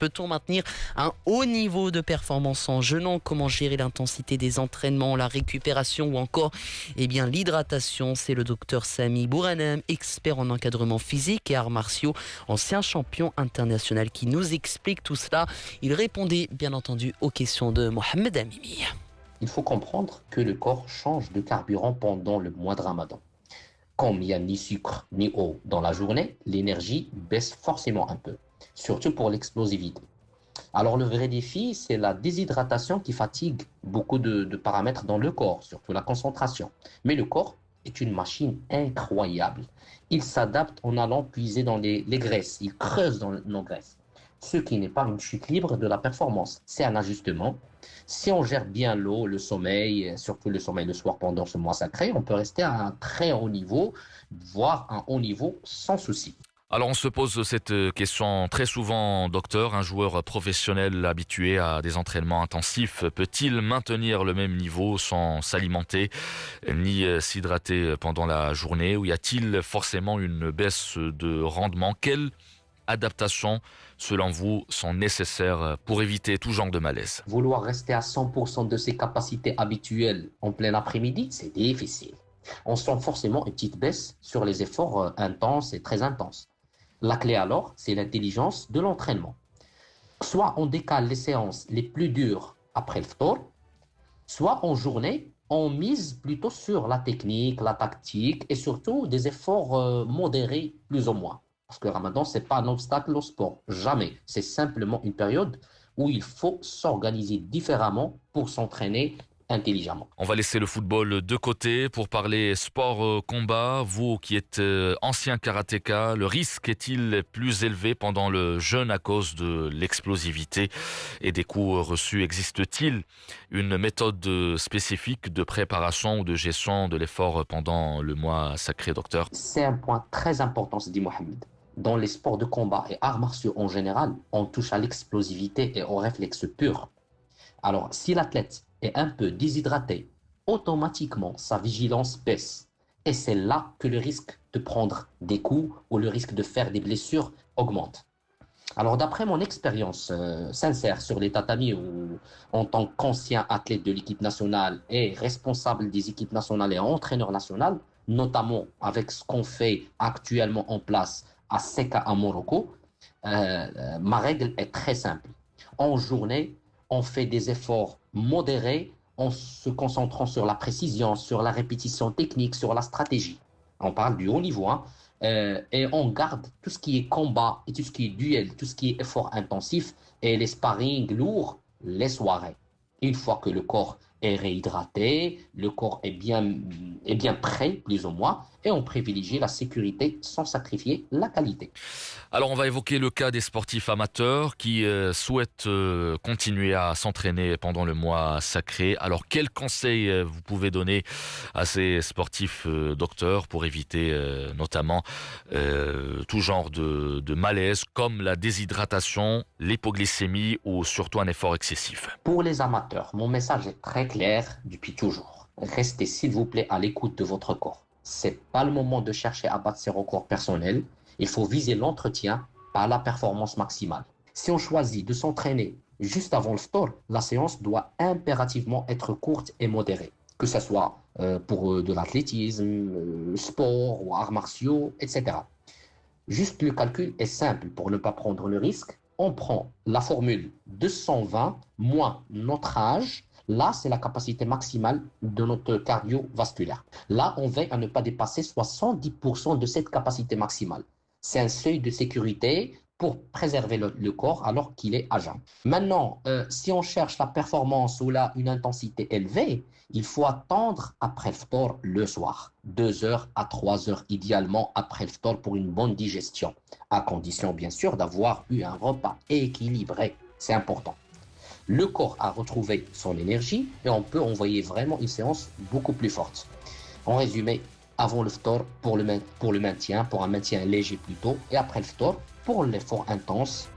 Peut-on maintenir un haut niveau de performance en jeûnant? Comment gérer l'intensité des entraînements, la récupération ou encore l'hydratation? C'est le docteur Sami Bouranem, expert en encadrement physique et arts martiaux, ancien champion international, qui nous explique tout cela. Il répondait bien entendu aux questions de Mohamed Amimi. Il faut comprendre que le corps change de carburant pendant le mois de Ramadan. Comme il n'y a ni sucre ni eau dans la journée, l'énergie baisse forcément un peu, surtout pour l'explosivité. Alors le vrai défi, c'est la déshydratation qui fatigue beaucoup de paramètres dans le corps, surtout la concentration. Mais le corps est une machine incroyable. Il s'adapte en allant puiser dans les graisses, il creuse dans nos graisses. Ce qui n'est pas une chute libre de la performance, c'est un ajustement. Si on gère bien l'eau, le sommeil, surtout le sommeil le soir pendant ce mois sacré, on peut rester à un très haut niveau, voire un haut niveau sans souci. Alors on se pose cette question très souvent, docteur. Un joueur professionnel habitué à des entraînements intensifs peut-il maintenir le même niveau sans s'alimenter ni s'hydrater pendant la journée, ou y a-t-il forcément une baisse de rendement? Quelle adaptations, selon vous, sont nécessaires pour éviter tout genre de malaise? Vouloir rester à 100% de ses capacités habituelles en plein après-midi, c'est difficile. On sent forcément une petite baisse sur les efforts intenses et très intenses. La clé alors, c'est l'intelligence de l'entraînement. Soit on décale les séances les plus dures après le ftour, soit en journée, on mise plutôt sur la technique, la tactique et surtout des efforts modérés plus ou moins. Parce que le Ramadan, ce n'est pas un obstacle au sport. Jamais. C'est simplement une période où il faut s'organiser différemment pour s'entraîner intelligemment. On va laisser le football de côté pour parler sport combat. Vous qui êtes ancien karatéka, le risque est-il plus élevé pendant le jeûne à cause de l'explosivité et des coups reçus? Existe-t-il une méthode spécifique de préparation ou de gestion de l'effort pendant le mois sacré, docteur? C'est un point très important, se dit Mohamed. Dans les sports de combat et arts martiaux en général, on touche à l'explosivité et au réflexe pur. Alors, si l'athlète est un peu déshydraté, automatiquement, sa vigilance baisse. Et c'est là que le risque de prendre des coups ou le risque de faire des blessures augmente. Alors, d'après mon expérience sincère sur les tatamis, ou en tant qu'ancien athlète de l'équipe nationale et responsable des équipes nationales et entraîneur national, notamment avec ce qu'on fait actuellement en place à Seka à Morocco, ma règle est très simple. En journée, on fait des efforts modérés en se concentrant sur la précision, sur la répétition technique, sur la stratégie. On parle du haut niveau, hein. Et on garde tout ce qui est combat et tout ce qui est duel, tout ce qui est effort intensif et les sparring lourds, les soirées. Une fois que le corps est réhydraté, le corps est bien prêt, plus ou moins, et on privilégie la sécurité sans sacrifier la qualité. Alors on va évoquer le cas des sportifs amateurs qui souhaitent continuer à s'entraîner pendant le mois sacré. Alors quels conseils vous pouvez donner à ces sportifs, docteurs, pour éviter notamment tout genre de malaise comme la déshydratation, l'hypoglycémie ou surtout un effort excessif? Pour les amateurs, mon message est très clair depuis toujours. Restez s'il vous plaît à l'écoute de votre corps. C'est pas le moment de chercher à battre ses records personnels. Il faut viser l'entretien, pas la performance maximale. Si on choisit de s'entraîner juste avant le ftour, la séance doit impérativement être courte et modérée. Que ce soit pour de l'athlétisme, sport ou arts martiaux, etc. Juste le calcul est simple pour ne pas prendre le risque. On prend la formule 220 moins notre âge. Là, c'est la capacité maximale de notre cardiovasculaire. Là, on veille à ne pas dépasser 70% de cette capacité maximale. C'est un seuil de sécurité pour préserver le corps alors qu'il est à jeun. Maintenant, si on cherche la performance ou une intensité élevée, il faut attendre après le ftour le soir. 2 heures à 3 heures idéalement après le ftour pour une bonne digestion. À condition, bien sûr, d'avoir eu un repas équilibré. C'est important. Le corps a retrouvé son énergie et on peut envoyer vraiment une séance beaucoup plus forte. En résumé, avant le ftour pour le maintien, pour un maintien léger plutôt, et après le ftour pour l'effort intense.